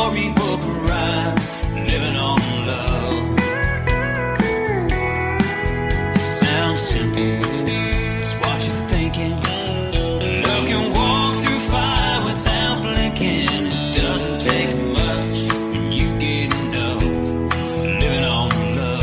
storybook rhyme, living on love. It sounds simple, it's what you're thinking. Love can walk through fire without blinking. It doesn't take much when you get enough, living on love.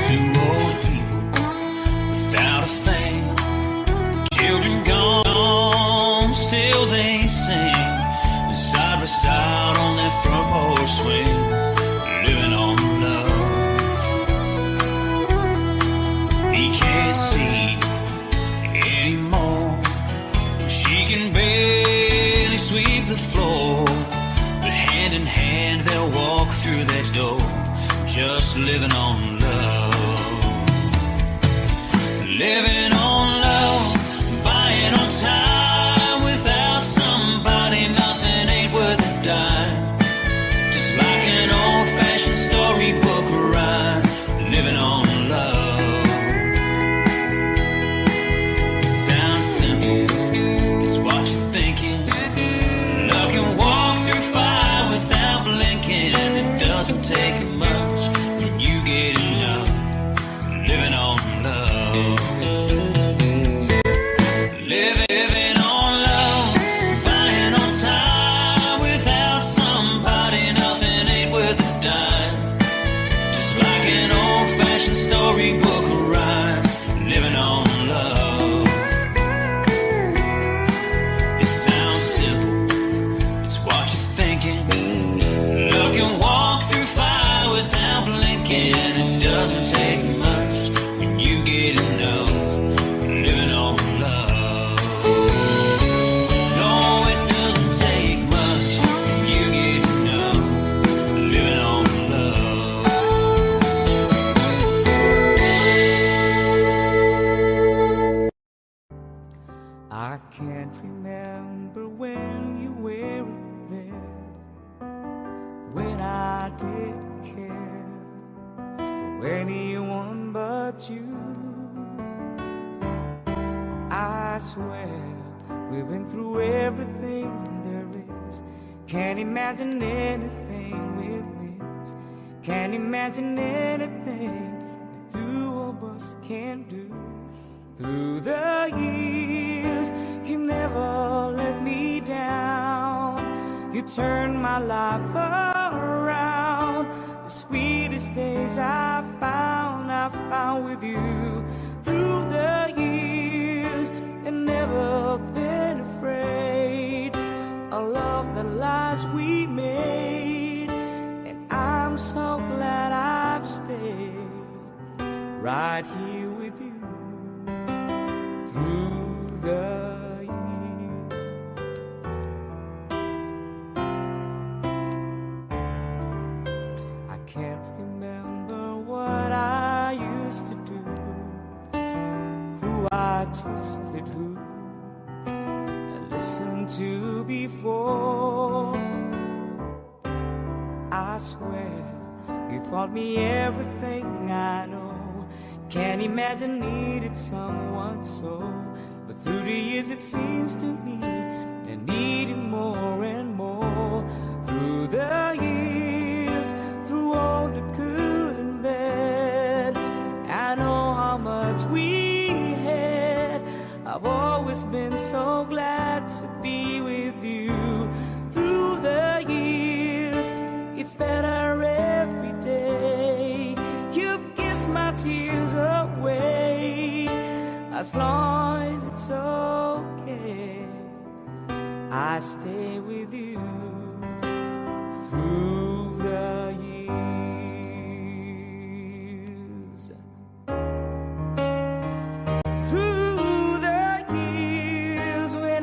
Two old people without a thing, children gone, still they sing, side by side on their front porch swing, living on love. He can't see anymore, she can barely sweep the floor, but hand in hand they'll walk through that door, just living on love. Living on love, buying on time. Without somebody, nothing ain't worth a dime. Just like an old-fashioned storybook rhyme, living on love. It sounds simple, it's what you're thinking. Love can walk through fire without blinking. It doesn't take much when you get enough, living on love. Living on love, buying on time. Without somebody, nothing ain't worth a dime. Just like an old-fashioned storybook rhyme, living on love. It sounds simple, it's what you're thinking. Love can walk through fire without blinking. It doesn't take much when you get enough, living on love. No, it doesn't take much when you get enough, living on love. I can't remember when you were there, when I didn't care for anyone but you. I swear we've been through everything there is. Can't imagine anything we've missed. Can't imagine anything the two of us can do. Through the years, you never let me down. You turned my life around. The sweetest days I found with you. Through the years, and never been afraid. A love that lives we made. And I'm so glad I've stayed right here with you. Through the years, I can't remember what I used to do, who I trusted, who I listened to before. I swear you taught me everything I know. Can't imagine needed someone so. But through the years it seems to me I needed more and more. Through the years, through all the good and bad, I know how much we had. I've always been so glad to be with you. Through the years, it's better every day. You've kissed my tears away. As long as it's okay, I stay with you through the years. Through the years when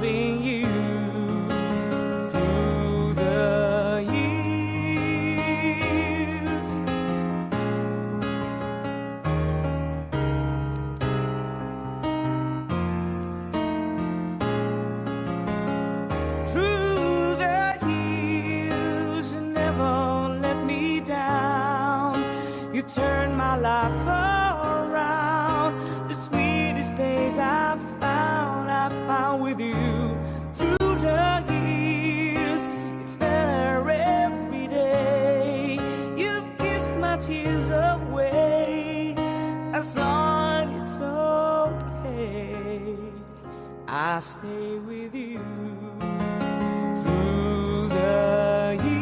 loving you through the years. Through the years, you never let me down. You turned my life around. The sweetest days I found with you. Through the years, it's better every day. You've kissed my tears away. As long as it's okay, I stay with you through the years.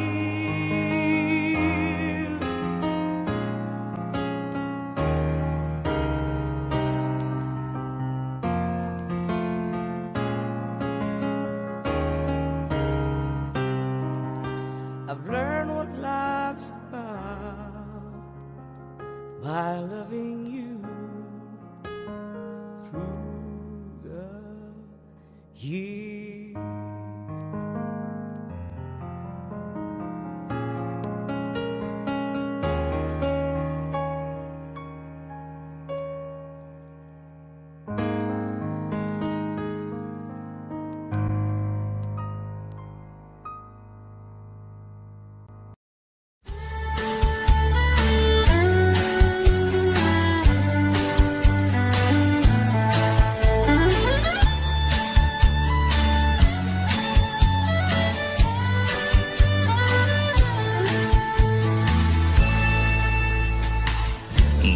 I've learned what life's about by loving you through the years.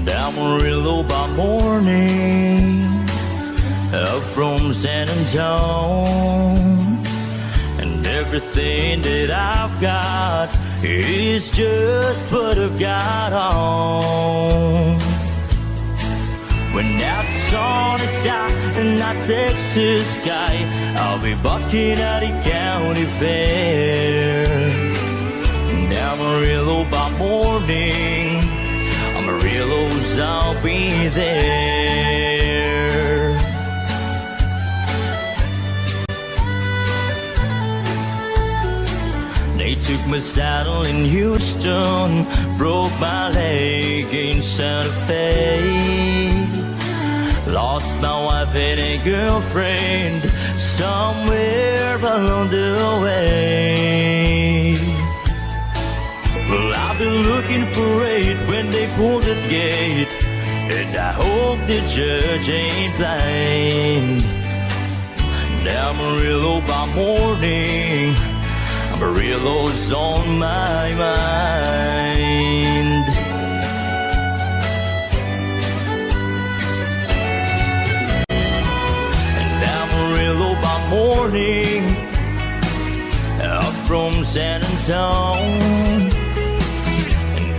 Amarillo by morning, up from San Antonio, and everything that I've got is just what I've got on. When that sun is out in that Texas sky, I'll be bucking at the county fair. Amarillo by morning, Amarillo's, I'll be there. They took my saddle in Houston, broke my leg in Santa Fe, lost my wife and a girlfriend somewhere along the way. Well, I've been looking for it when they pull the gate, and I hope the judge ain't blind. Amarillo by morning, Amarillo's on my mind. And Amarillo by morning, up from San Antonio,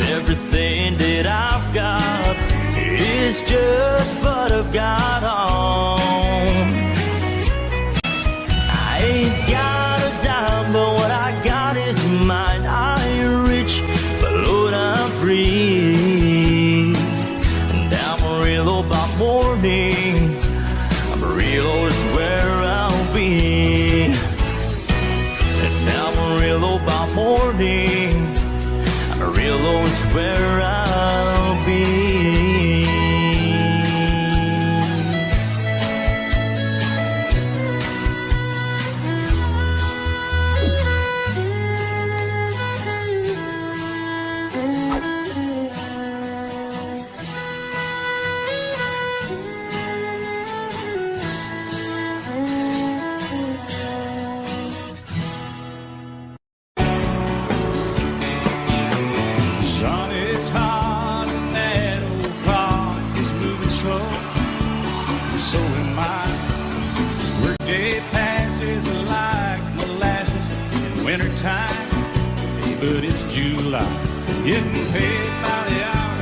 everything that I've got is just what I've got on. I ain't got a dime, but what I got is mine. I ain't rich, but Lord, I'm free. And Amarillo by morning, Amarillo's where I'll be. And Amarillo by morning, Amarillo's where I'll be. But it's July. You can pay it by the hour,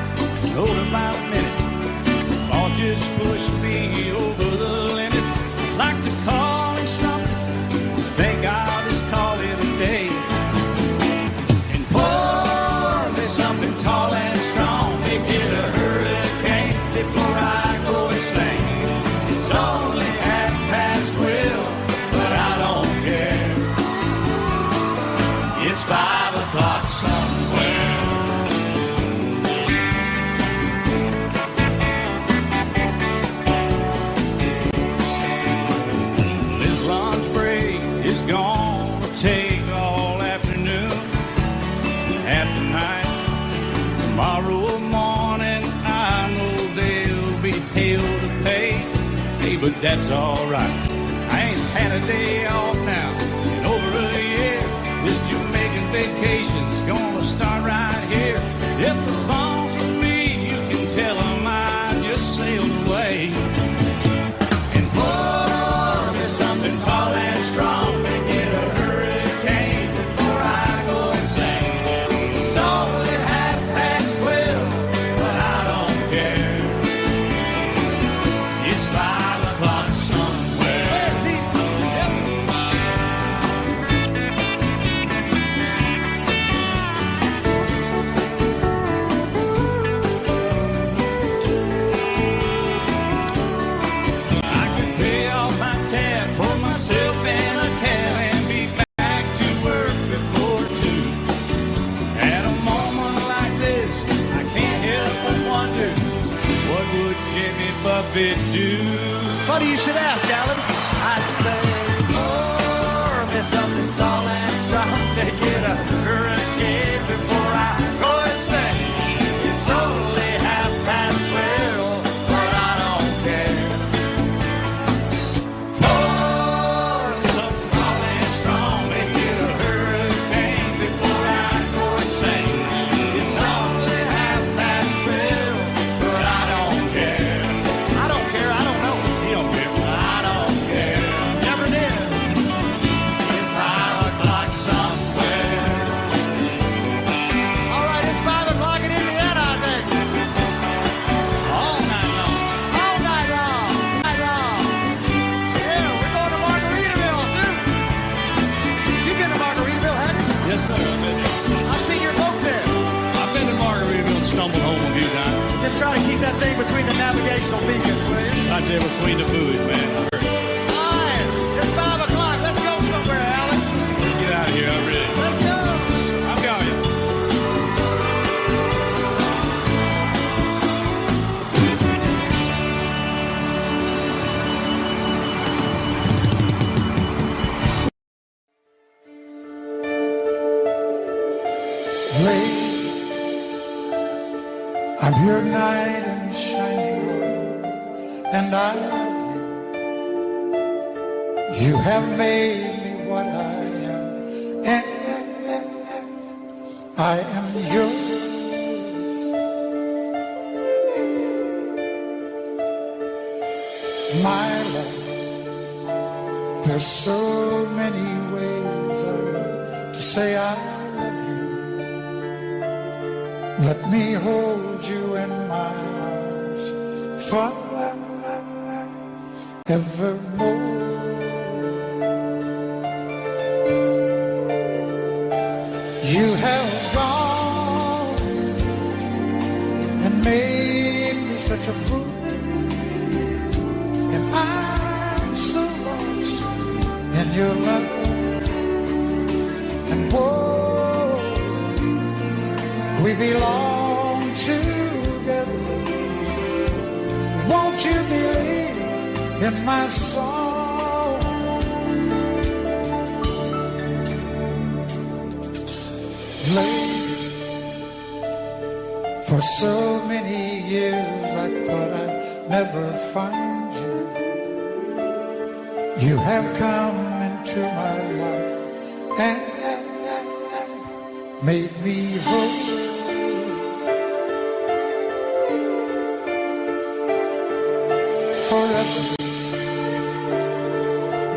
order by the minute, or just push me over the limit. Like to call it something, thank God just call it a day. And pour me something tall and strong, make it a hurricane before I go insane. It's only 12:30, but It's 5 o'clock somewhere. This lunch break is gonna take all afternoon, half the night. Tomorrow morning, I know there'll be hell to pay. Hey, but that's alright. I ain't had a day off now in over a year. This Jamaican vacation's gonna start right here. If the phone's for me, you can tell them I just sailed away. And pour me something tall and strong to get a hurricane before I go insane. It's only 12:30, but I don't care. It's 5 o'clock somewhere. I can pay off my tab, pour myself in a cab, and be back to work before 2. At a moment like this, I can't help but wonder, what would Jimmy Buffett do? Funny you should ask, Alan. I'd say, pour me something tall and strong to get a hurricane before I go insane. It's only 12:30, but I don't care. Pour me something tall and strong to get a hurricane before I go insane. It's only 12:30, but I don't care. I don't care. I don't know. He don't care. I don't care. Never did. It's 5 o'clock somewhere. All right, it's 5 o'clock in Indiana, I think. All night long. All night long. Night long. Yeah, we're going to Margaritaville, too. You've been to Margaritaville, haven't you? Yes, sir. I've been there. I've seen your boat there. I've been to Margaritaville and stumbled home a few times. Just try to keep that thing between the navigational beacons, will you? Right there between the buoys, man. All right, it's 5 o'clock. Let's go somewhere, Alan. Let's get out of here. I'm ready. Let's go. I'm going. Late, I'm here night and shining on, and I love you. You have made me what I am, and I am yours. My love, there's so many ways I love to say I love you. Let me hold you in my arms forevermore. You have gone and made me such a fool, and I'm so lost in your love. And whoa, we belong together. Won't you believe in my song? Lady, for so many years I thought I'd never find you. You have come into my life and made me whole. Forever,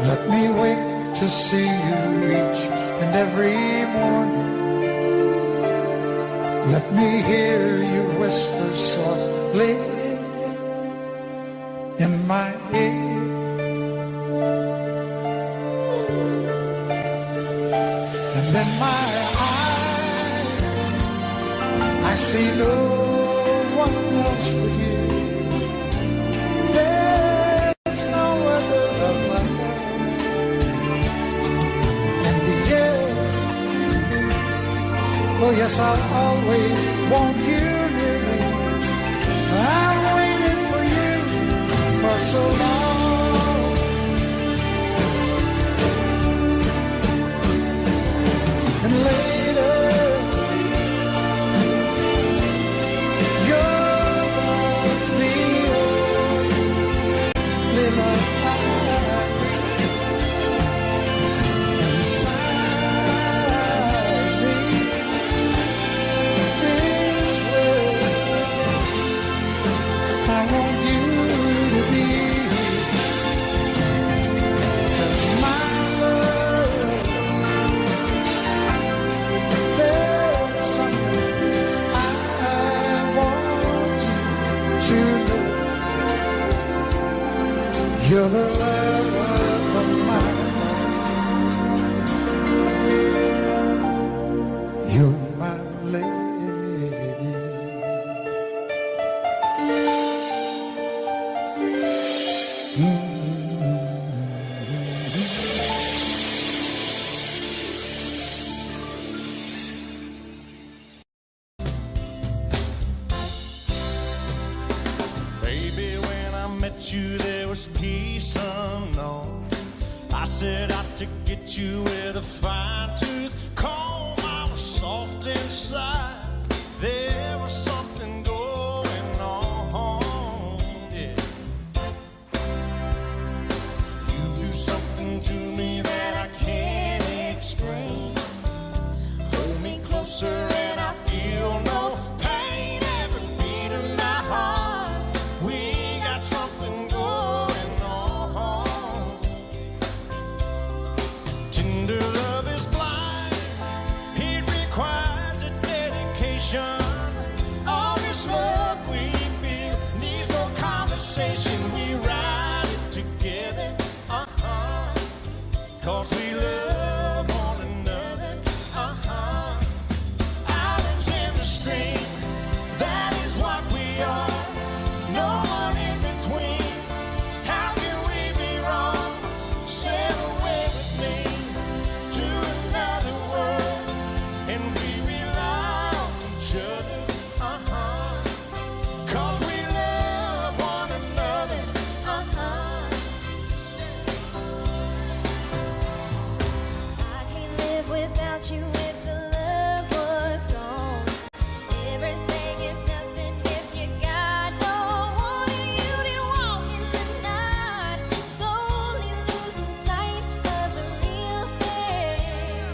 let me wait to see you each and every morning. Let me hear you whisper softly in my ear. And in my eyes, I see no one else but you. There's no other love like that. And yes, Oh yes, I'll always want you near me. I've waited for you for so long. And later, yours the only love I need. Inside me, this world, I want you to be. 'Cause my love, there's something I want you to know. You're the love of my life. You're my lady. Baby, when I met you, there was peace unknown. I set out to get you with a fine-tooth comb. I was soft inside. There was something going on, yeah. You do something to me that I can't explain. Hold me closer and I feel no pain. Every beat of my heart, we got something going on. Tender love is blind, it requires a dedication. All this love we feel needs no conversation. We ride it together, 'cause we love one another, Islands in the stream, that is what we are. No one in between. How can we be wrong? Sail away with me to another world, and we rely on each other, 'cause we love one another, I can't live without you if the love was gone. Everything is nothing if you got no one. And you did walk in the night, slowly losing sight of the real thing.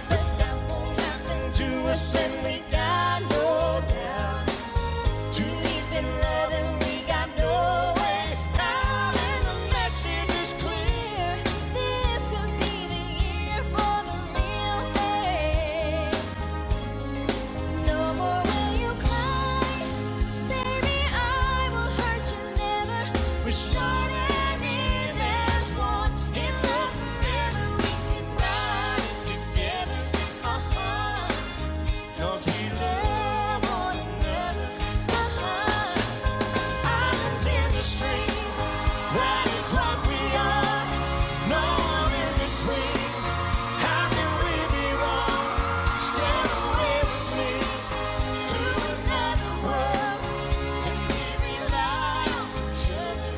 but that won't happen to us, and we got no doubt. Too deep in love and we got no way out, and the message is clear. This could be the year for the real thing. No more will you cry, baby, I will hurt you never. We started in as one, in love forever. We can ride it together, 'cause we love one another, Islands in the stream, that is what we are. No one in between. How can we be wrong? Sail away with me to another world, and we rely on each other,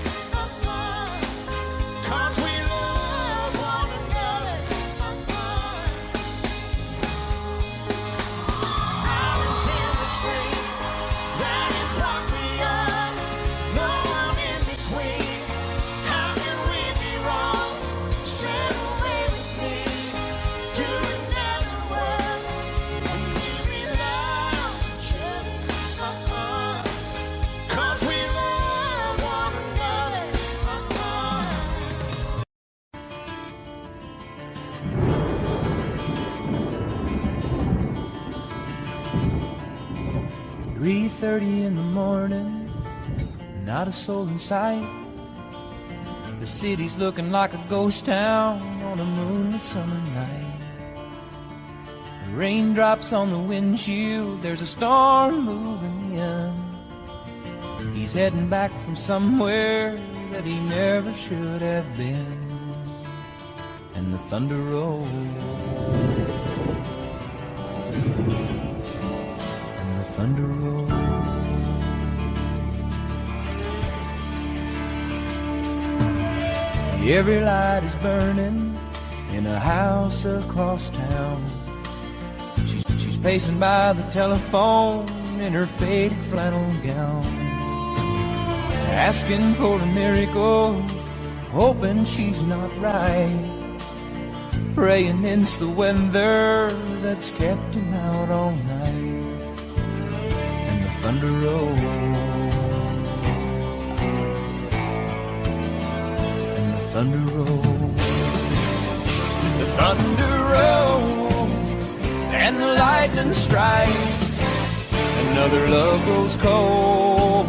'cause we love one another, Islands in the stream, that is what we are. No one in between. How can we be wrong? Sail away with me to another world, and we rely on each other, 'cause we love one another, "3:30 in the morning, not a soul in sight. The city's looking like a ghost town on a moonlit summer night. Raindrops on the windshield, there's a storm moving in. He's heading back from somewhere that he never should have been. And the thunder rolls. Every light is burning in a house across town. She's pacing by the telephone in her faded flannel gown, asking for a miracle, hoping she's not right, praying it's the weather that's kept him out all night. And the thunder rolls, and the thunder rolls, the thunder rolls, and the lightning strikes. Another love grows cold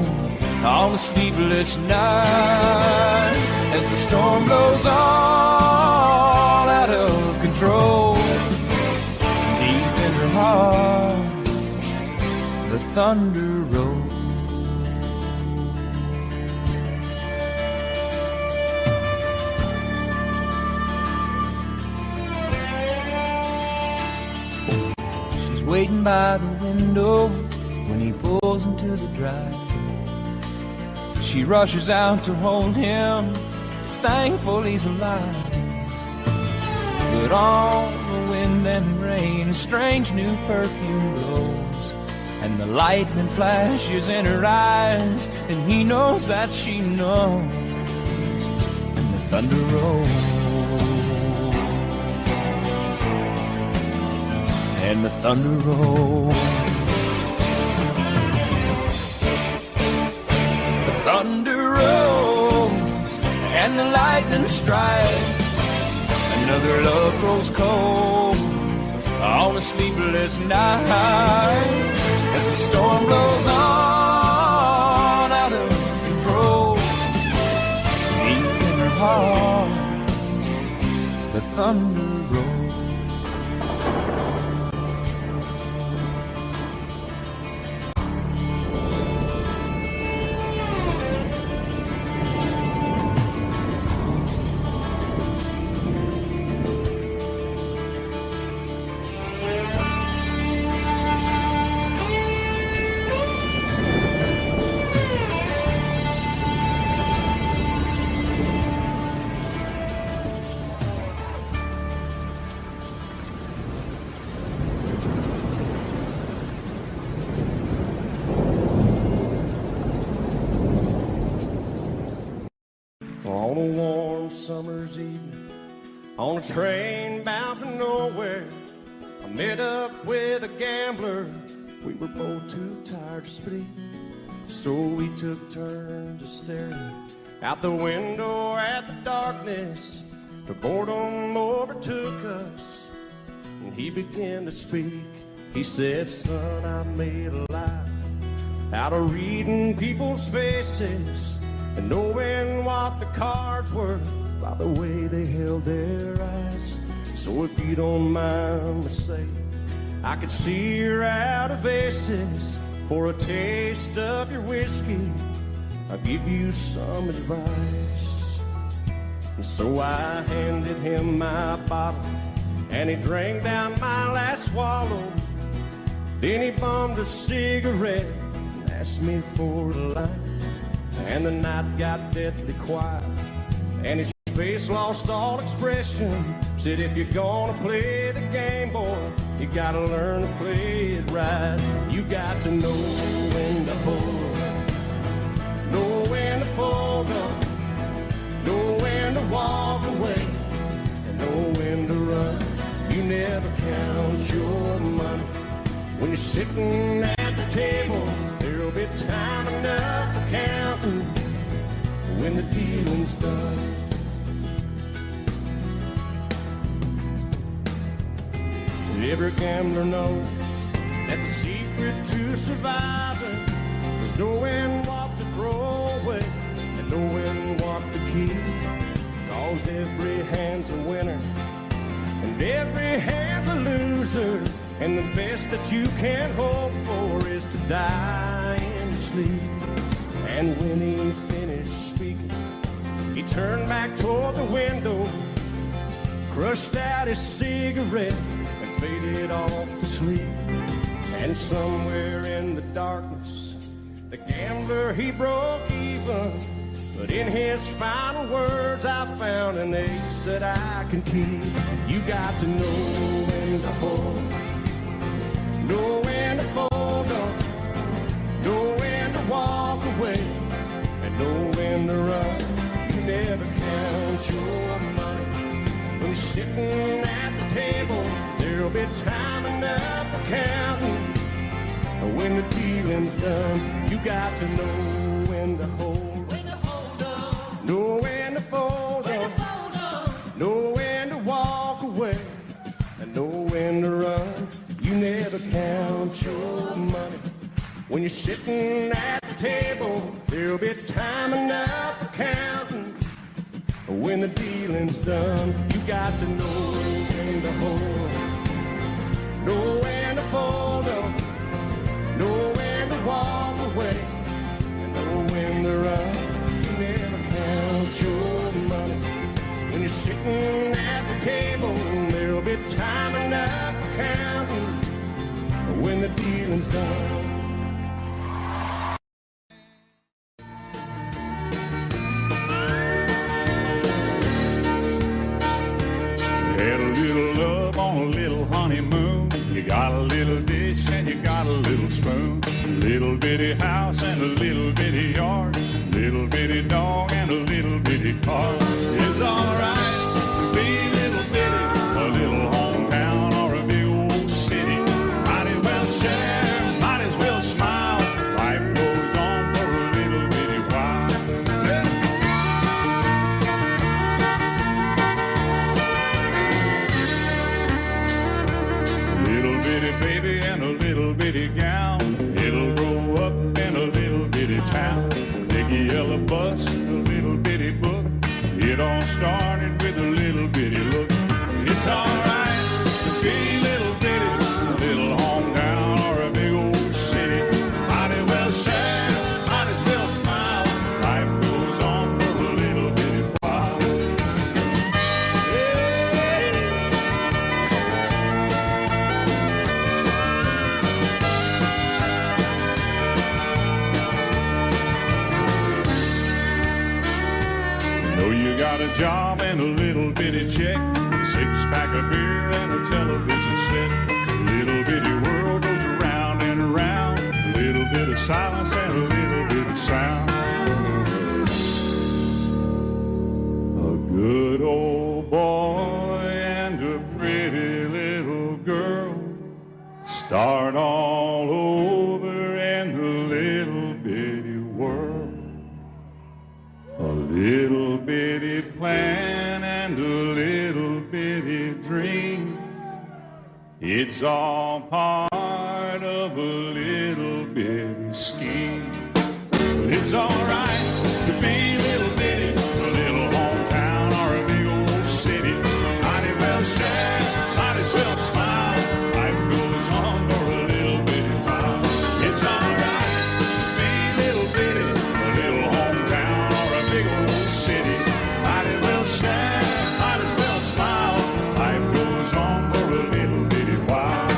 on a sleepless night, as the storm blows on out of control. Deep in her heart, the thunder rolls. She's waiting by the window when he pulls into the drive. She rushes out to hold him, thankful he's alive. But on the wind and rain, a strange new perfume blows, and the lightning flashes in her eyes, and he knows that she knows. And the thunder rolls, and the thunder rolls. The thunder rolls, and the lightning strikes. Another love grows cold on a sleepless night, as the storm blows on out of control. Deep in her heart, the thunder rolls. On a warm summer's evening, on a train bound for nowhere, I met up with a gambler. We were both too tired to speak, so we took turns of staring out the window at the darkness. The boredom overtook us, and he began to speak. He said, "Son, I made a life out of reading people's faces and knowing what the cards were by the way they held their eyes. So if you don't mind me saying, I could see you're out of aces. For a taste of your whiskey, I'll give you some advice." And so I handed him my bottle, and he drank down my last swallow. Then he bummed a cigarette and asked me for a light. And the night got deathly quiet, and his face lost all expression. Said, "If you're gonna play the game, boy, you gotta learn to play it right. You got to know when to hold up, know when to fold up, know when to walk away, and know when to run. You never count your money when you're sitting at the table. There'll be time enough for counting when the dealing's done." Every gambler knows that the secret to surviving is knowing what to throw away and knowing what to keep. 'Cause every hand's a winner and every hand's a loser, and the best that you can hope for is to die in your sleep. And when he finished speaking, he turned back toward the window, crushed out his cigarette, and faded off to sleep. And somewhere in the darkness, the gambler, he broke even, But in his final words, I found an ace that I can keep. You got to know when to hold, know when to fold up, know when to walk away, and know when to run. You never count your money. When you're sitting at the table, there'll be time enough for counting. When the dealing's done, you got to know when to hold, know when to fold up, know when to walk away, and know when to run. You never count your money. When you're sitting at the table, there'll be time enough for counting. When the dealing's done, you got to know when to hold, know when to fold up, know when to walk away, and know when to run. You never count your money. When you're sitting at the table, there'll be time enough for counting. When the dealing's done. Had a little love on a little honeymoon. You got a little dish and you got a little spoon. Little bitty house and a little bitty yard. Little bitty dog and a little bitty car. It's alright to be little bitty, a little hometown or a big old city. Might as well share, might as well smile. Life goes on for a little bitty while. Little bitty baby and a little bitty gown. It'll grow up in a little bitty town. Big yellow bus, a little bitty book. It all started with a little bitty look. It's alright to be little bitty, a little hometown or a big old city. Might as well share, might as well smile. Life goes on for a little bitty while. Know you got a job and a little bitty check, a six-pack of beer and a television set. Little bitty world goes around and around. A little bit of silence and a little bit of sound. A good old boy and a pretty little girl start all over in the little bitty world. A little bitty plan and a little bitty dream. It's all part of a little bitty scheme. But it's alright to be little bitty, a little hometown or a big old city. Might as well share, might as well smile. Life goes on for a little bitty while. It's alright to be little bitty, a little hometown or a big old city. Might as well share, might as well smile. Life goes on for a little bitty while.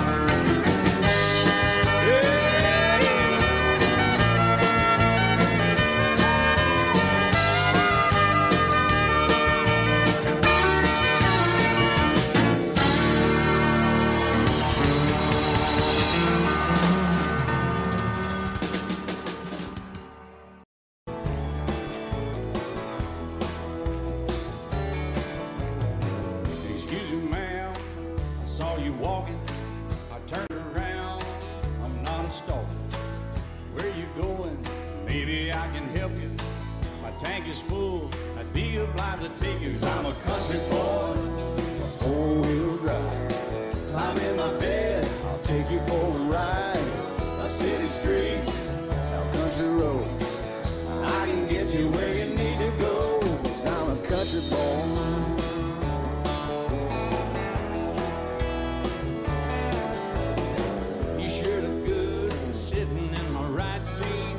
Excuse me, ma'am, I saw you walking. I turned around, I'm not a stalker. Where you going? Maybe I can help you. My tank is full, I'd be obliged to take you. 'Cause I'm a country boy, a four-wheel drive. Climb in my bed, I'll take you for a ride. Up city streets, down country roads. I can get you where you need to go. 'Cause I'm a country boy. You sure look good sitting in my right seat.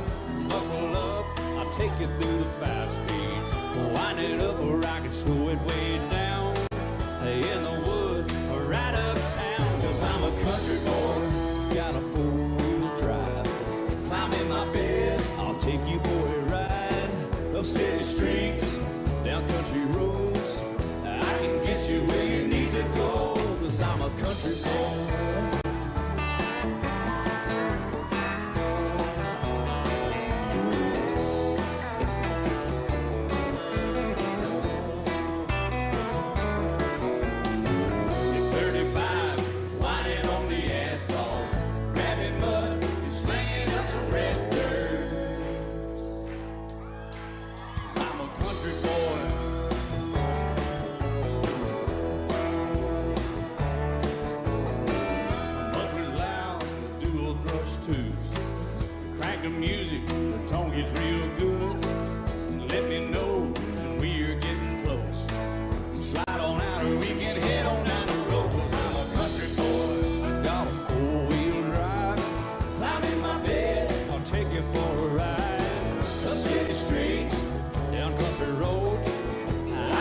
Buckle up, I'll take you through the 5 speeds. Wind it up or I can slow it way down. In the woods or right uptown. 'Cause I'm a country boy, got a 4-wheel drive. Climb in my bed, I'll take you for a ride. Up city streets, down country roads. I can get you where you need to go, 'cause I'm a country boy. The music, the tone gets real good. Let me know when we're getting close. Slide on out or we can head on down the road. 'Cause I'm a country boy, got a four-wheel drive. Climb in my bed, I'll take you for a ride. The city streets, down country roads.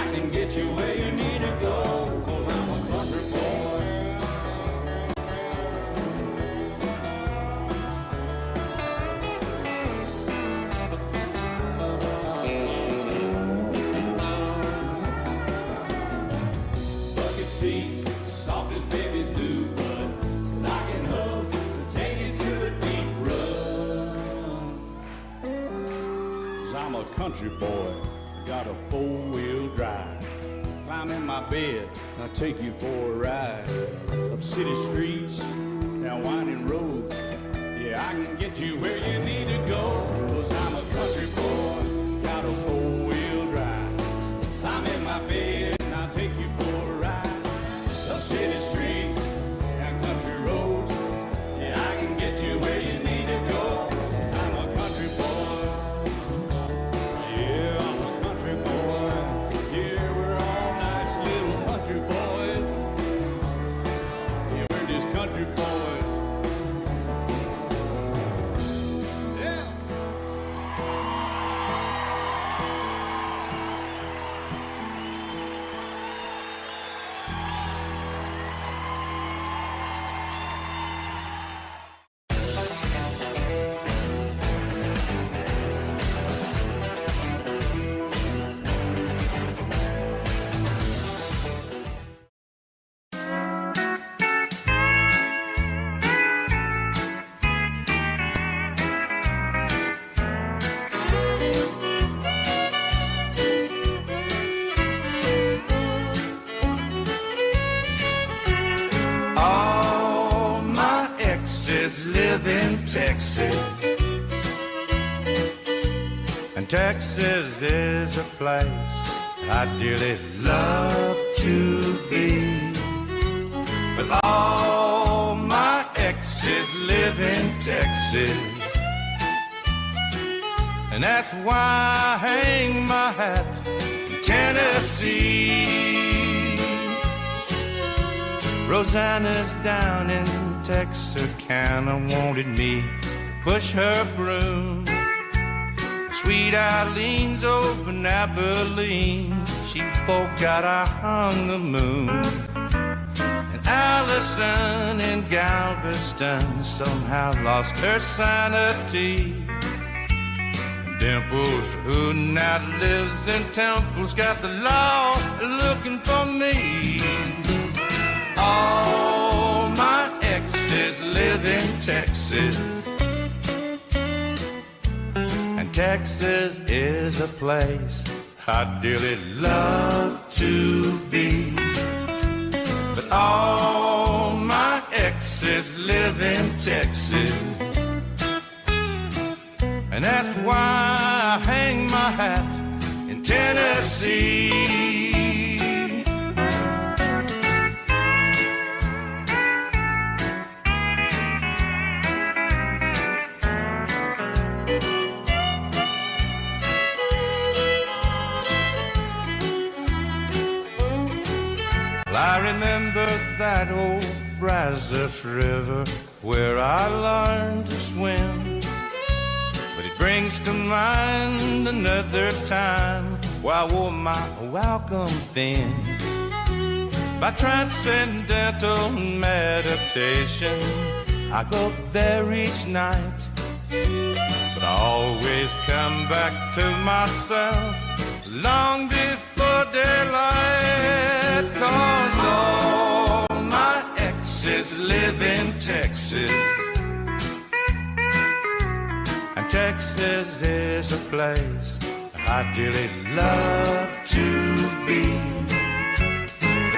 I can get you where you need to go, 'cause I'm a country boy. Seats, soft as babies do, but locking hubs to take you through a deep run. 'Cause I'm a country boy, got a four-wheel drive. Climb in my bed, I'll take you for a ride. Up city streets, down winding roads. Yeah, I can get you where you need to go, 'cause I'm a country boy, got a four-wheel drive. Climb in my bed, and I'll take you for a ride. City streets and country roads. Yeah, I can get you where you need to go. I'm a country boy. Yeah, I'm a country boy. Yeah, we're all nice little country boys. Yeah, we're just country boys. Yeah. Live in Texas, and Texas is a place I dearly love to be. But all my exes live in Texas, and that's why I hang my hat in Tennessee. Rosanna's down in Texarkana wanted me to push her broom. Sweet Eileen's over in Abilene, she forgot I hung the moon. And Allison in Galveston somehow lost her sanity. And Dimples, who now lives in Temple's, got the law looking for me. All my exes live in Texas, and Texas is a place I dearly love to be. But all my exes live in Texas, and that's why I hang my hat in Tennessee. I remember that old Brazos River where I learned to swim, but it brings to mind another time where I wore my welcome thin. By transcendental meditation, I go there each night. The but I always come back to myself long before daylight, 'cause all my exes live in Texas, and Texas is a place I'd really love to be.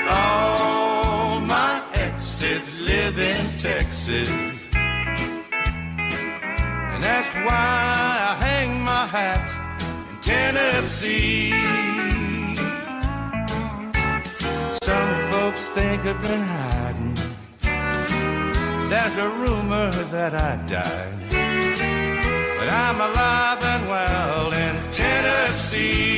All my exes live in Texas, and that's why I hang my hat in Tennessee. Some folks think I've been hiding. There's a rumor that I died, but I'm alive and well in Tennessee.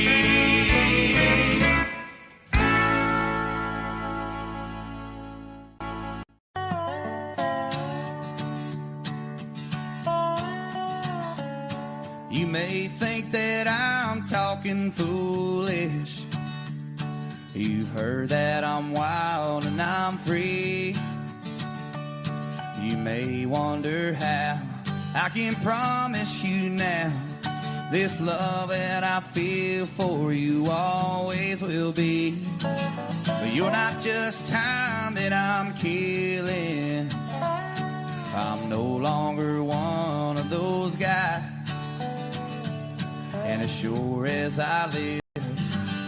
You may think that I'm talking foolish. You've heard that I'm wild and I'm free. You may wonder how I can promise you now this love that I feel for you always will be. But you're not just time that I'm killing. I'm no longer one of those guys. And as sure as I live,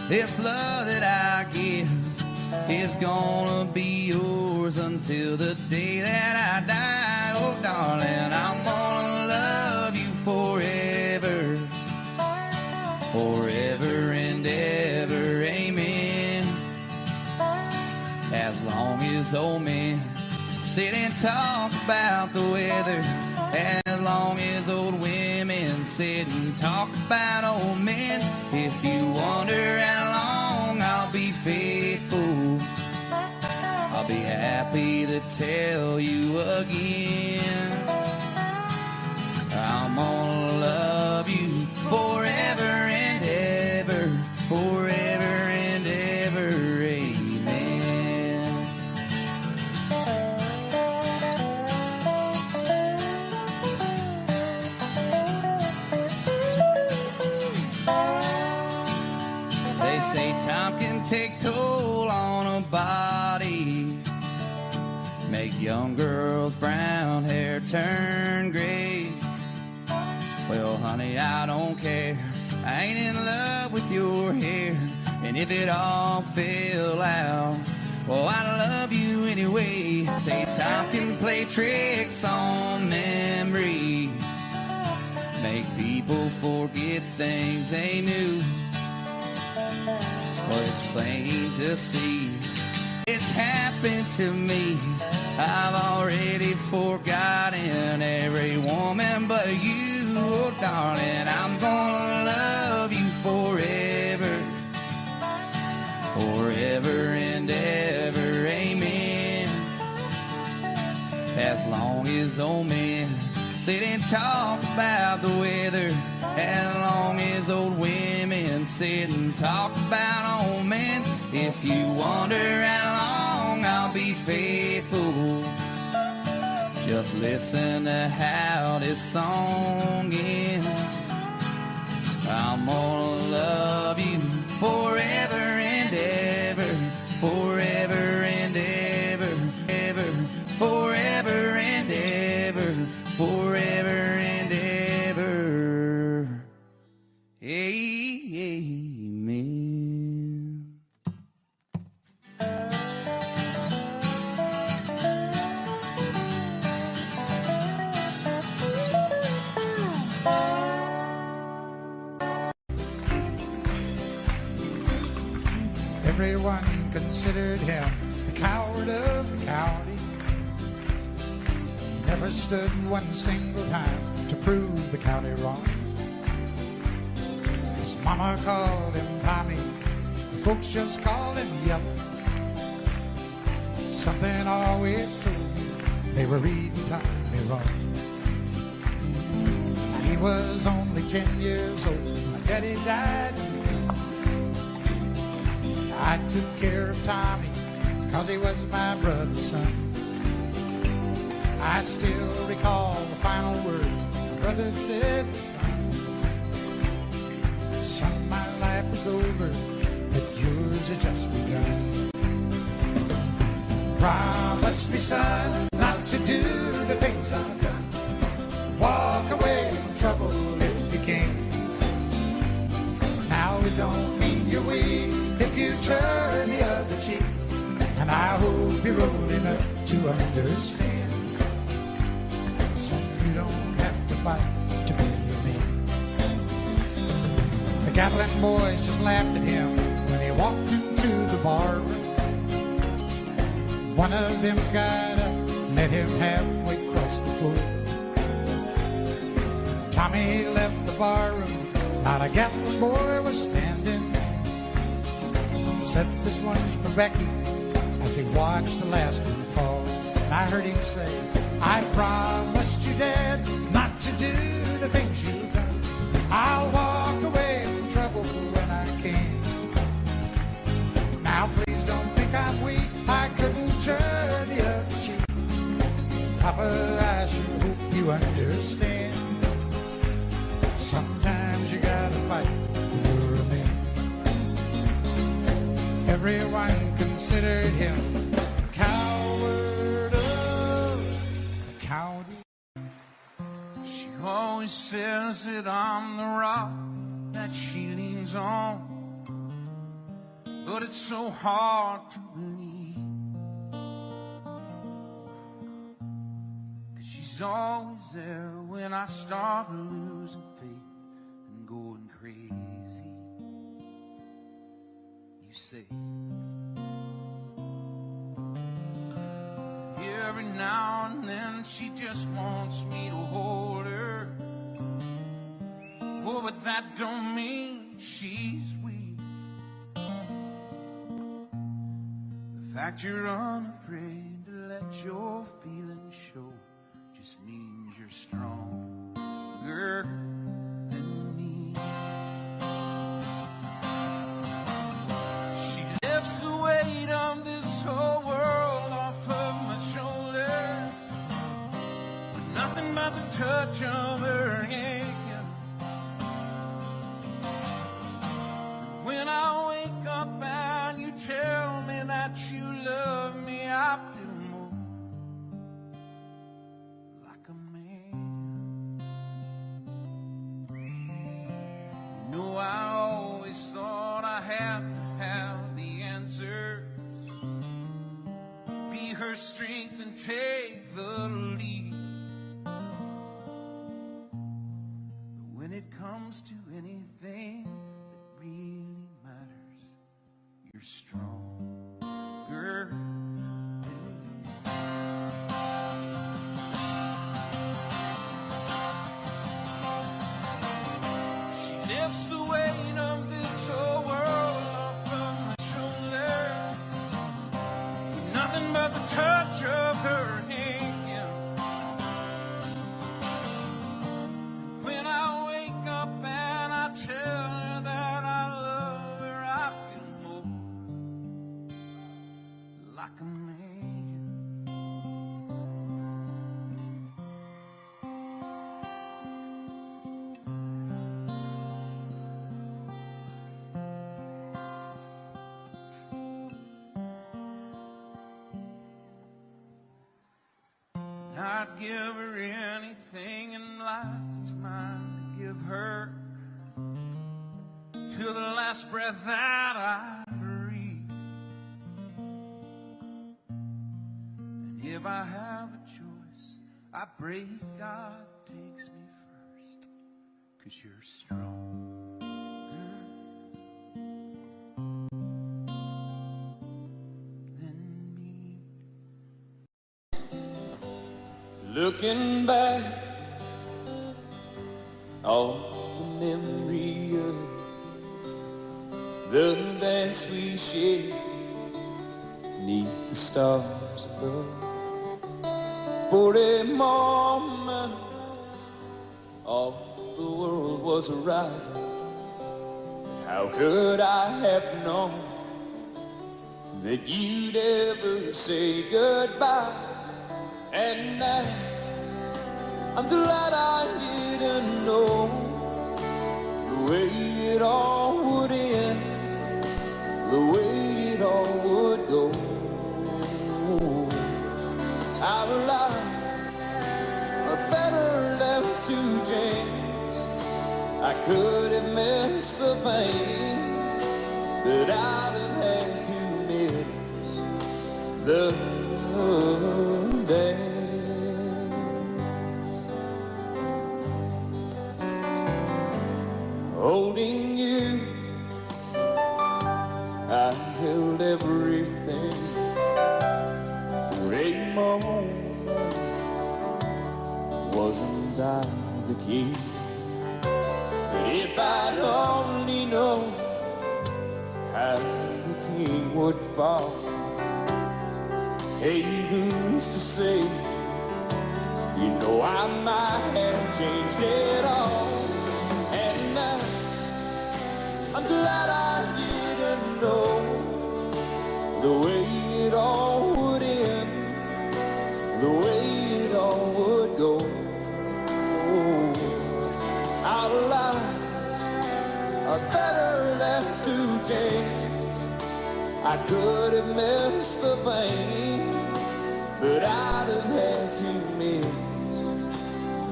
this love that I give is gonna be yours until the day that I die. Oh, darling, I'm gonna love you forever, forever and ever, amen. As long as old men sit and talk about the weather, as long as old women sit and talk about old men. If you wonder how long I'll be faithful, I'll be happy to tell you again. I'm gonna love you forever and ever, forever and ever, amen. They say time can take toll on a body, make young girls' brown hair turn gray. Well, honey, I don't care. I ain't in love with your hair, and if it all fell out, well, I love you anyway. Say time can play tricks on memory, make people forget things they knew. Well, it's plain to see it's happened to me. I've already forgotten every woman but you. Oh, darling, I'm gonna love you forever, forever and ever, amen. As long as old men sit and talk about the weather, as long as old women sit and talk about old men. If you wonder how long I'll be faithful, just listen to how this song ends. I'm gonna love you forever and ever, forever and ever, ever, forever and ever, forever and ever, amen. Everyone considered him the coward of the county. Never stood one single time to prove the county wrong. His mama called him Tommy, the folks just called him Yellow. Something always told me they were reading Tommy wrong. He was only 10 years old, my daddy died. I took care of Tommy, 'cause he was my brother's son. I still recall the final words of brother said, son, my life is over, but yours has just begun. Promise me, son, not to do the things I've done. Walk away from trouble if you can. Now it don't mean you're weak if you turn the other cheek. And I hope you're old enough to understand. Son, you don't have to fight to be a man. The Gatlin boys just laughed at him when he walked into the bar room. One of them got up, met him halfway across the floor. Tommy left the bar room, not a Gatlin boy was standing. Said, this one's for Becky, as he watched the last one fall. And I heard him say, I promised you, Dad, not to do the things you've done. I'll walk away from trouble when I can. Now please don't think I'm weak, I couldn't turn the other cheek. Papa, I sure hope you understand. Sometimes you gotta fight when you're a man. Everyone considered him a coward of the county. She always says that I'm the rock that she leans on, but it's so hard to believe, 'cause she's always there when I start losing faith and going crazy. You say every now and then she just wants me to hold her. Oh, but that don't mean she's weak. The fact you're unafraid to let your feelings show just means you're stronger than me. She lifts the weight of this whole world off of my shoulder, with nothing but the touch of her hand. When I wake up and you tell me that you love me, I feel more like a man. You know, I always thought I had to have the answers, be her strength and take the lead. But when it comes to anything that really matters, you're stronger than me. She lifts the weight of this whole world off of my shoulder, with nothing but the touch of her hand. When I wake up and I tell her that I love her, I feel more like a man. I'd give her anything in life that's mine to give her, till the last breath that I breathe. And if I have a choice, I pray God takes me first, 'cause you're stronger than me. Looking back on the memory of the dance we shared neath the stars above. For a moment, all the world was right. How could I have known that you'd ever say goodbye? And now I'm glad I did didn't know the way it all would end, the way it all would go. Our lives are better left to chance. I could have missed the pain, but I'd have had to miss the dance. Holding you, I held everything. For a moment, wasn't I the key? But if I'd only known how the king would fall, hey, who's to say? You know I might have changed it all. And now I'm glad I didn't know the way it all would end, the way it all would go. Our lives are better left to chance. I could have missed the pain, but I'd have had to miss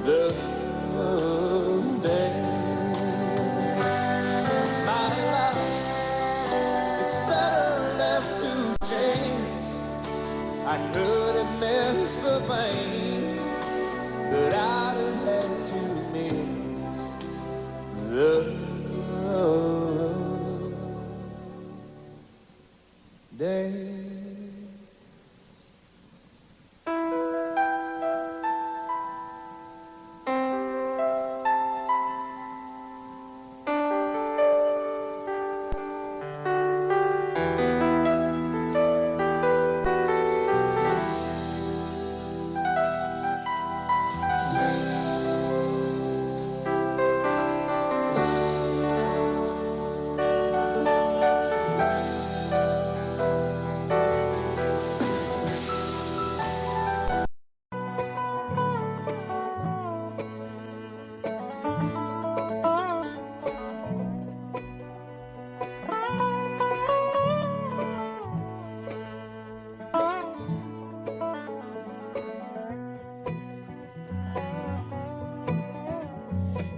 the dance. My life, it's better left to chance. I could have missed the pain, but I'd have had to miss the dance.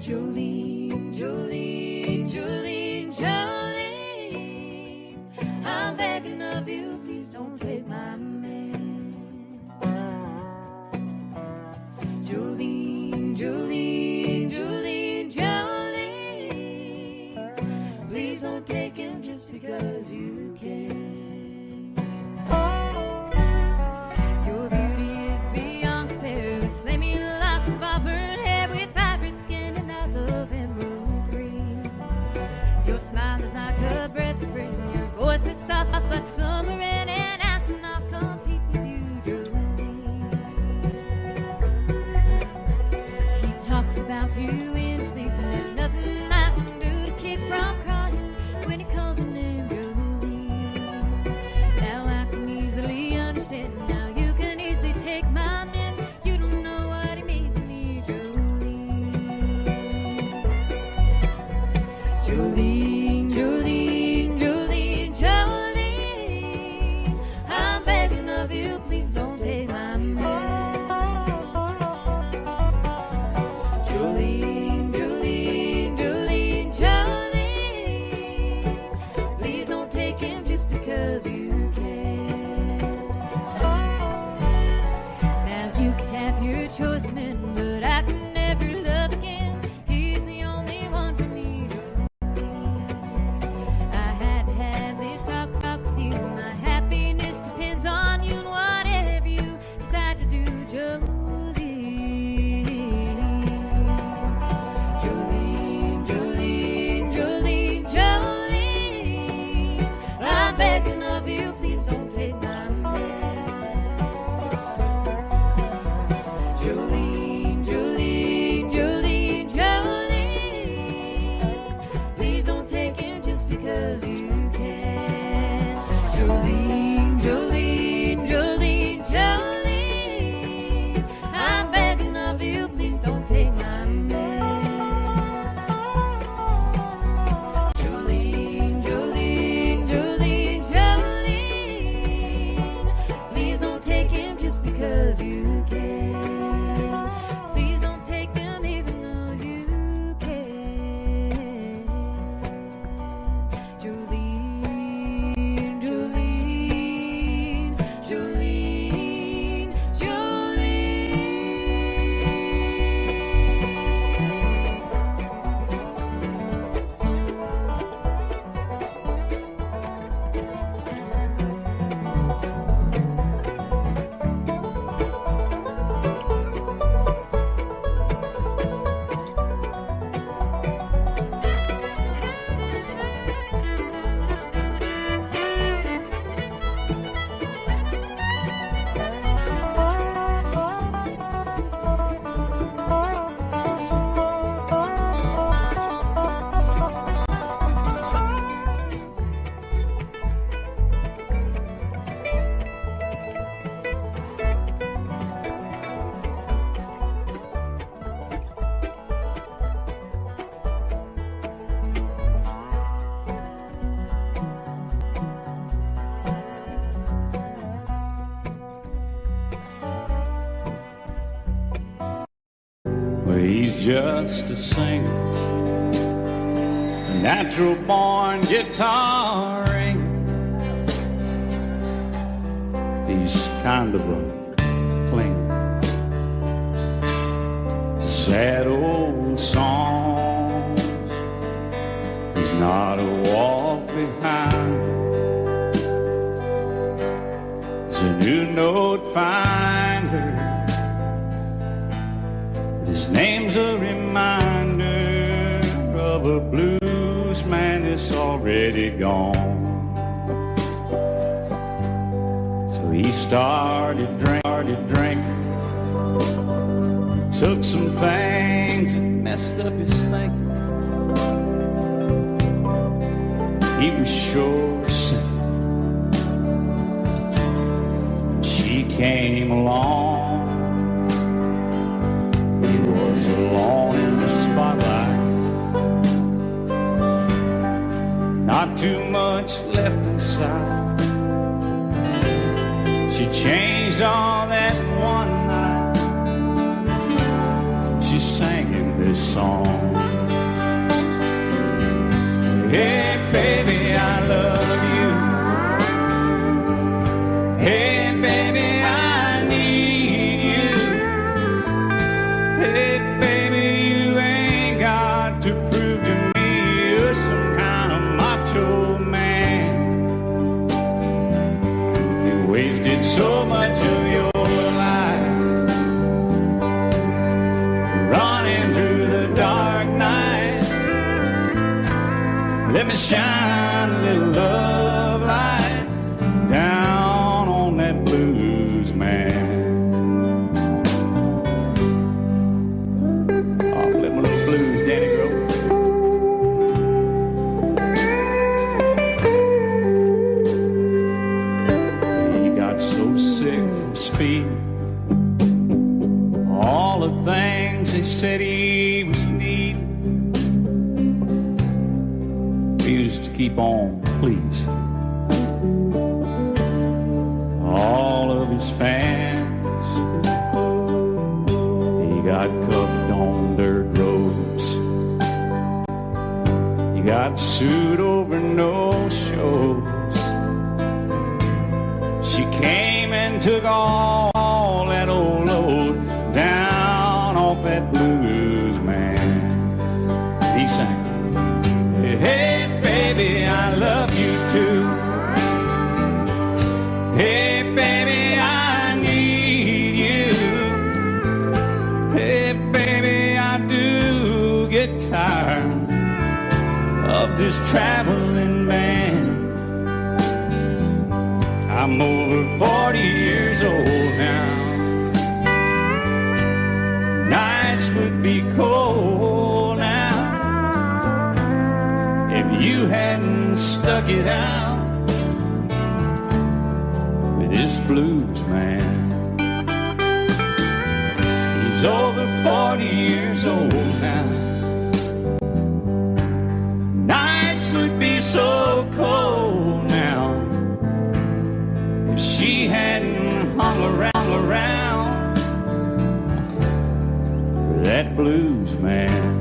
Jolene, Jolene, Jolene, Jolene, I'm begging of you, please don't take my man. Jolene, Jolene, Jolene, Jolene, please don't take him just because you can. Your beauty is beyond compare, with flaming locks of auburn hair, with vibrant skin and eyes of emerald green. Your smile is like a breath of spring, your voice is soft like summer rain, and I cannot compete with you, Jolene. He talks about you in his sleep, and there's nothing I can do to keep from crying when he calls your name, Jolene. Now I can easily understand, now you can easily take my man. You don't know what he means to me, Jolene. Jolene, Jolene, Jolene, Jolene, I'm begging of you, please don't take my man. Jolene, Jolene, Jolene, Jolene, please don't take him just because you can. Now you can have your choice, man, but I can never love again. He's the only one for me, Jolene. I had to have this talk with you. My happiness depends on you and whatever you decide to do, Jolene. Jolene, Jolene, Jolene, Jolene, I'm begging of you, please don't take my man. Jolene, Jolene, Well, he's just a singer, a natural born guitar ringer. He's kind of a clinger to sad old songs. He's not a walk behind. He's a new note finder. His name's a reminder of a blues man that's already gone. So he started drinking, took some things and messed up his thinking. He was sure sick. She came along. He was alone in the spotlight. Not too much left inside. She changed all that one night. She sang him this song. Hey baby, I love you. Hey baby, I need you. Hey baby, you ain't got to prove to me you're some kind of macho man. You wasted so much of your life running through the dark night. Let me shine a little love light down on that blues man. Oh, let my little blues daddy grow. He got so sick from speed. All the things they said he was needing. He used to keep on pleasing all of his fans. He got cuffed on dirt roads. He got sued over no shows. She came and took all that old load down off that blues man. He sang, hey baby, I love you too. Hey baby, I need you. Hey baby, I do get tired of this traveling band. I'm over 40 years old now. Nights would be cold now if you hadn't stuck it out with this blues man. He's over 40 years old now. Nights would be so cold now if she hadn't hung around for that blues man.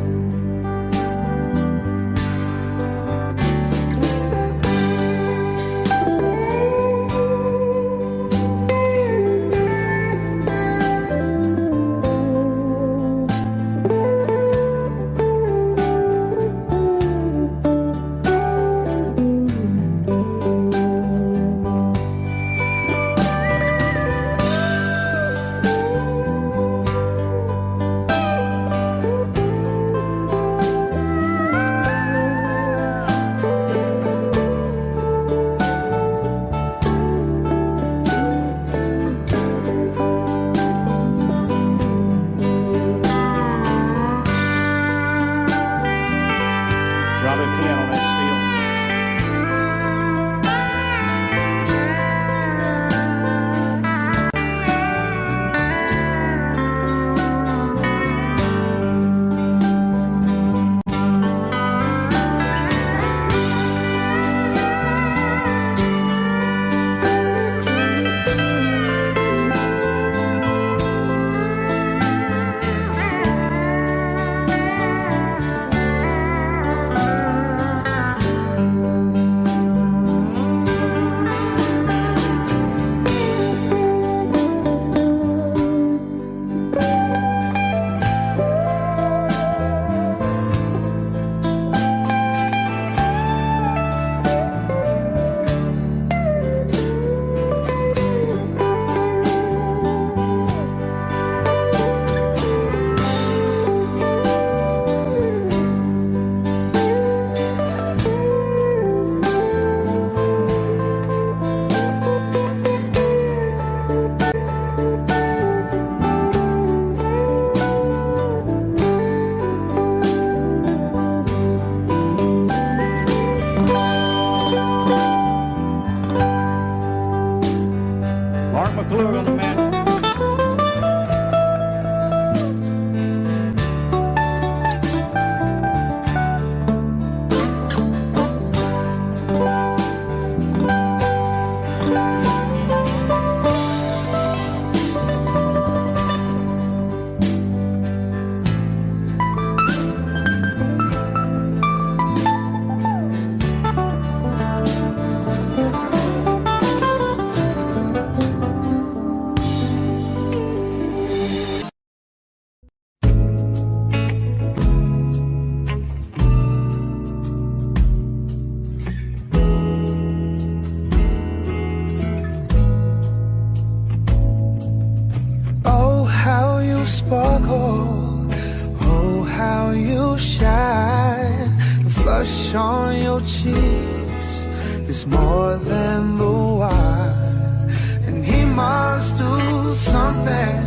blush on your cheeks is more than the wine. And he must do something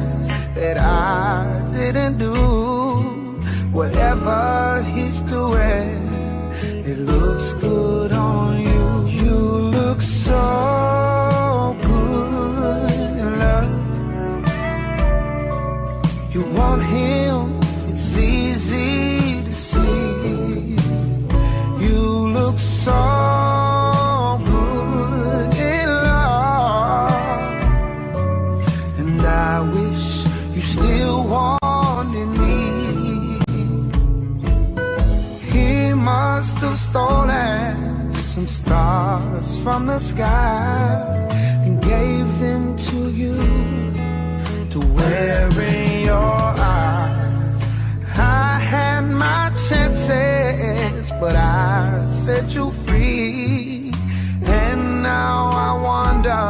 that I didn't do. Whatever he's doing, it looks good on you. You look so good in love. You want him, it's easy to see. You look so good in love. And I wish you still wanted me. He must have stolen some stars from the sky and gave them to you to wear in your eyes. I had my chances, but I set you free. And now I wonder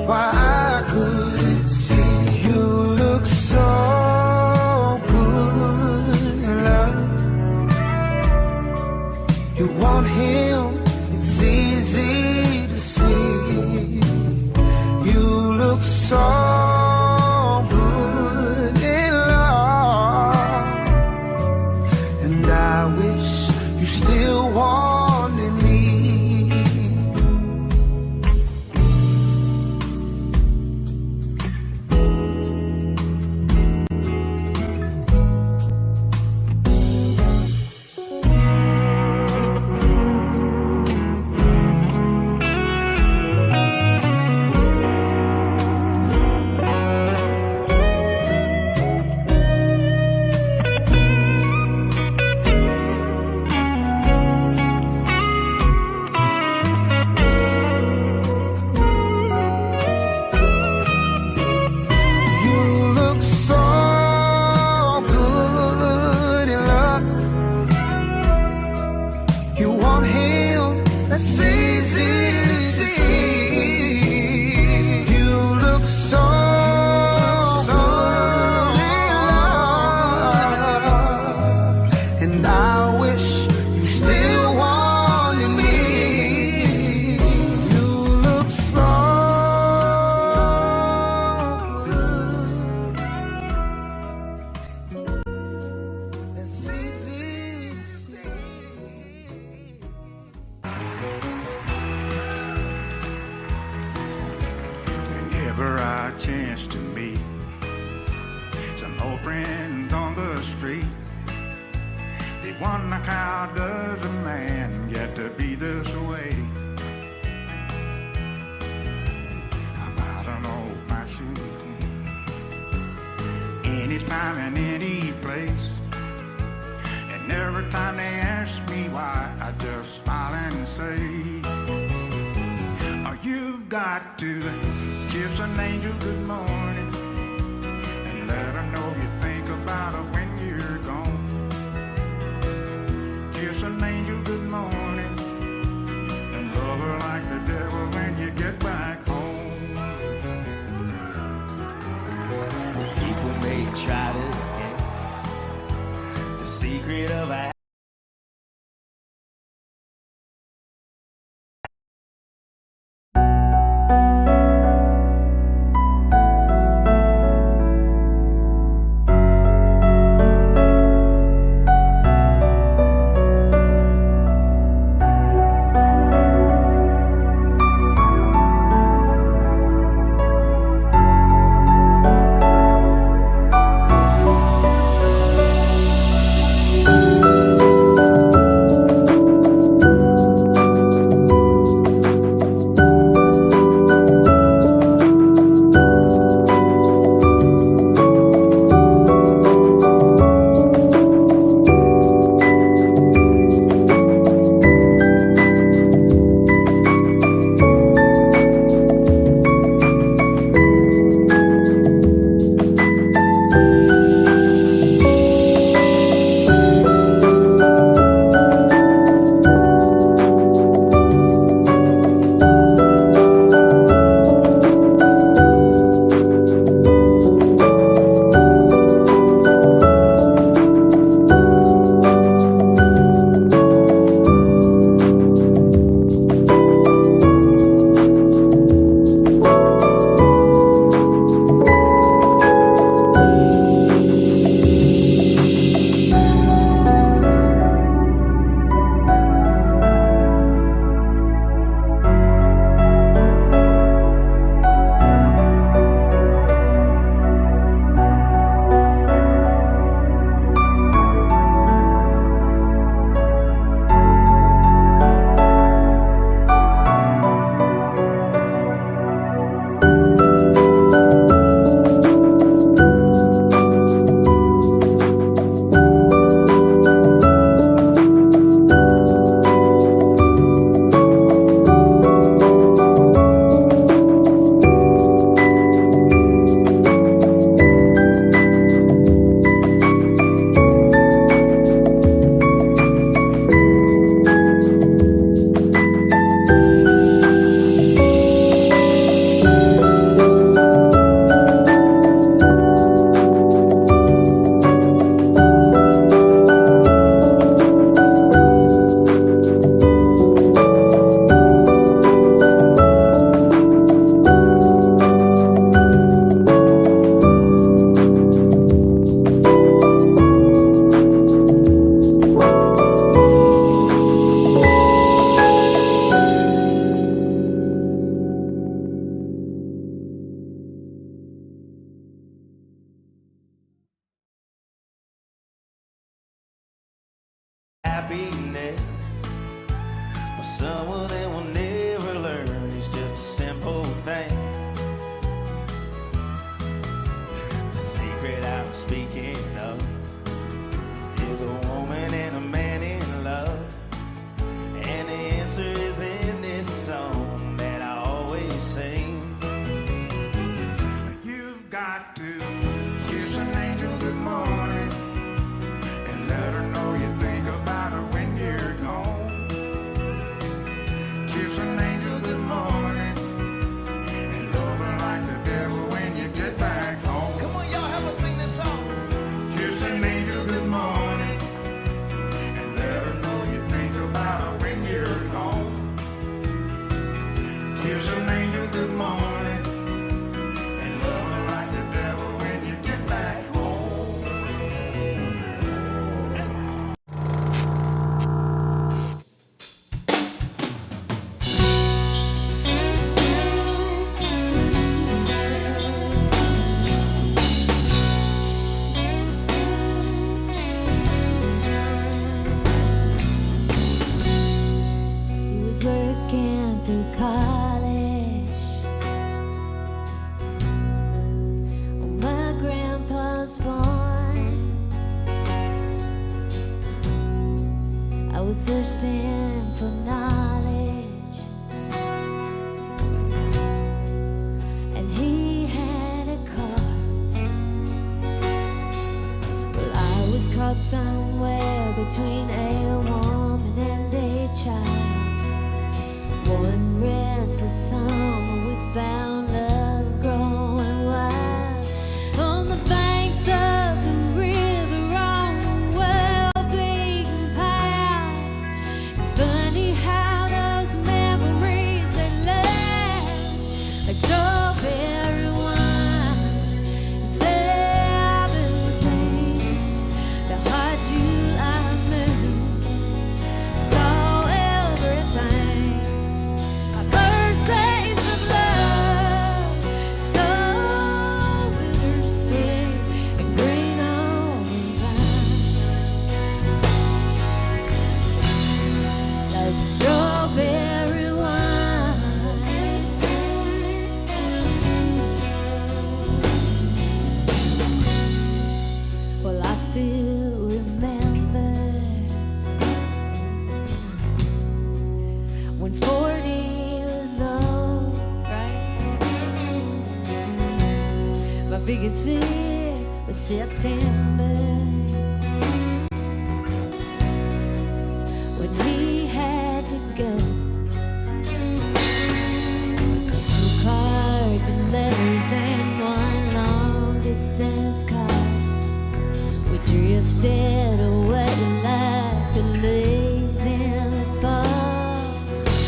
why I couldn't see. You look so good in love. You want him, it's easy to see. You look so good in love. And I wish you still wanted me. Whenever I chance to meet some old friends on the street, they wonder how does a man get to be this way? I'm out on old my shoes, anytime and any place. And every time they ask me why, I just smile and say, oh, you've got to kiss an angel good morning and let her know you think about her when you're gone. Kiss an angel good morning and love her like the devil when you get back home. People may try to guess the secret of Thank happiness. But some of them will never learn. It's just a simple thing. The secret I'm speaking of is a woman and a man in love. And the answer is in this song that I always sing. You've got to kiss an angel good morning and let her know you think about her when you're gone. Kiss an angel good morning and love her like the devil when you get back home. Come on, y'all, help us sing this song. Kiss an angel good morning and let her know you think about her when you're gone. Kiss an angel good morning and love her like the devil when you get back home. He was working through college on my grandpa's farm. I was thirsting for knowledge, and he had a car. Well, I was caught somewhere between a woman and a child. One restless summer we found love growing wild on the banks of the river on a well-beaten path. It's funny how those memories they last like strawberry wine and 17, the hot July moon saw everything. My first taste of love, so bittersweet and green on the vine, like strawberry wine. Well, I still remember when 40 was old, right? My biggest fear was September, when he had to go. Cards and letters and one long distance call. We drifted away like the leaves in the fall.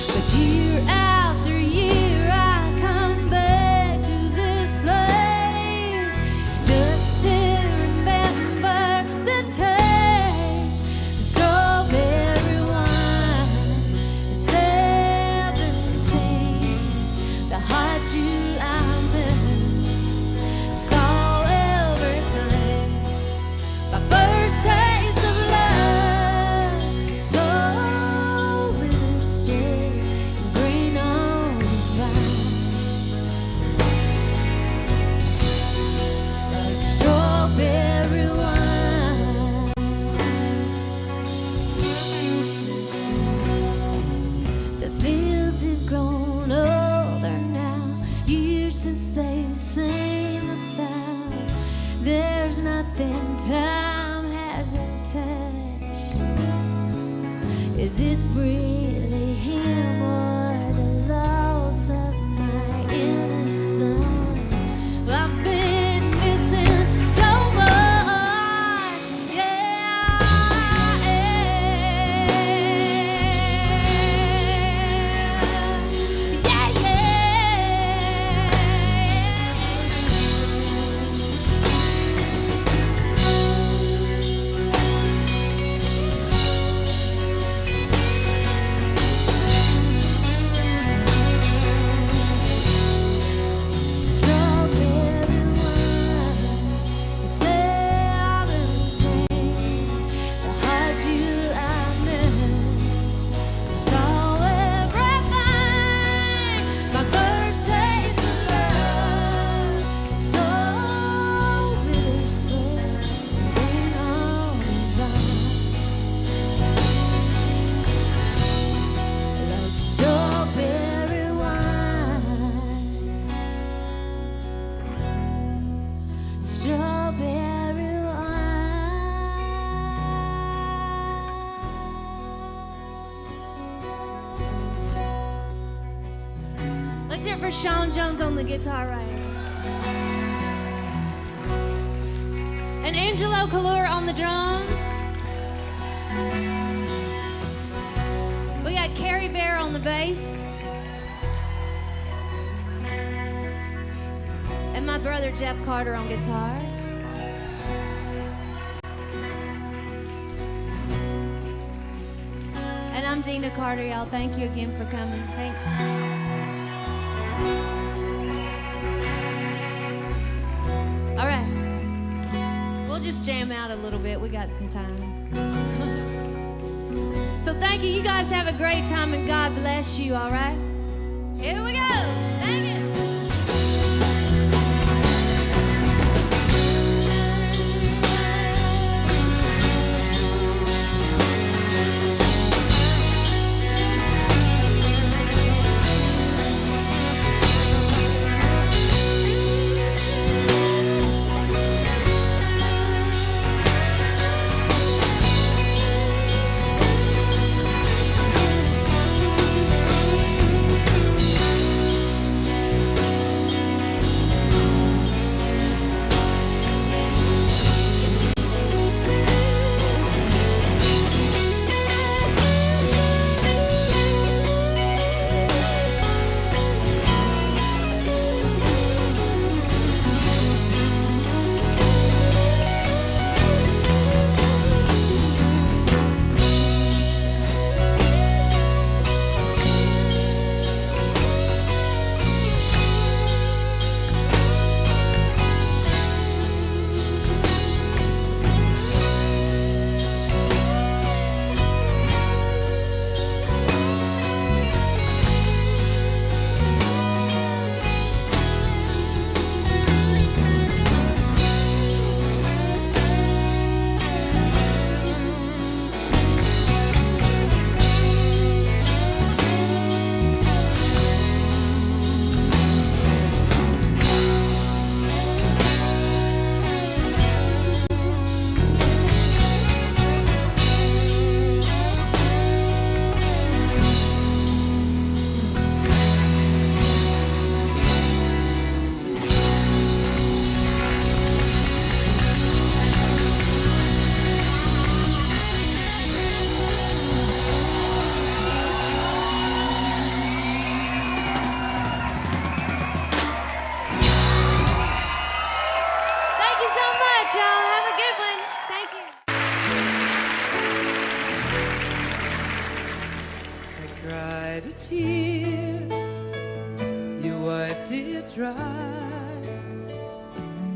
But year after year I come back to this place just to remember the taste of strawberry wine and 17, the hot July moon saw everything. My first taste of love, so bittersweet and green on the vine, like strawberry wine. The fields have grown older now, years since they've seen the plow. There's nothing time hasn't touched. Is it really him or the loss of my innocence? Well, I've been missing so much, yeah, yeah, yeah. Let's hear it for Sean Jones on the guitar right here. And Angelo Calure on the drums. We got Carrie Bear on the bass. And my brother Jeff Carter on guitar. And I'm Dina Carter, y'all. Thank you again for coming. Thanks. All right. We'll just jam out a little bit. We got some time. So thank you. You guys have a great time and God bless you, all right? Here we go. Thank you.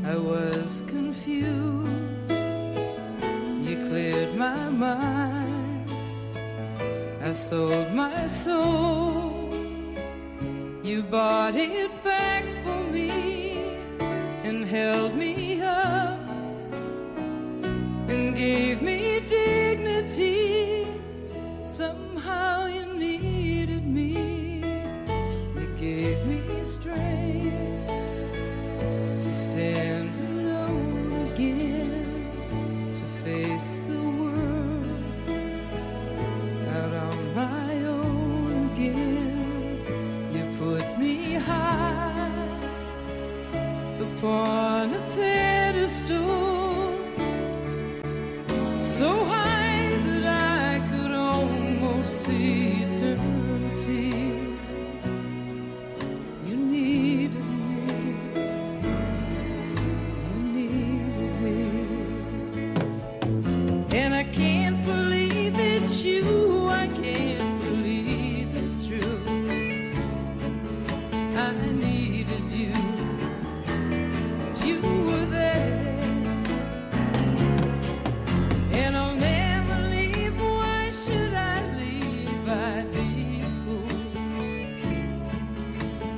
I was confused. You cleared my mind. I sold my soul. You bought it back for me and held me up and gave me dignity. Somehow you needed me. You gave me strength to stand alone again, to face the world out on my own again. You put me high upon a pedestal, so high that I could almost see eternity. You needed me. You needed me. And I can't believe it's you. I can't believe it's true. I needed you. And you were there. And I'll never leave. Why should I leave? I'd be a fool.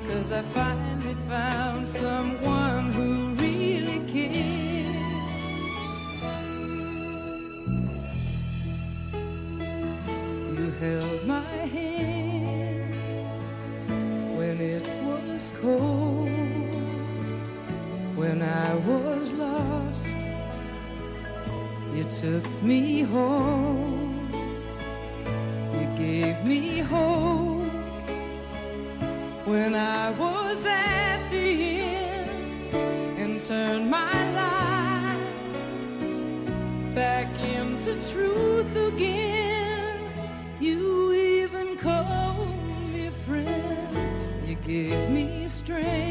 'Cause I finally found someone who really cares. You held my hand when it was cold, when I was lost. You took me home. You gave me hope. when I was at the end and turned my lies back into truth again. You even called me friend. You gave me strength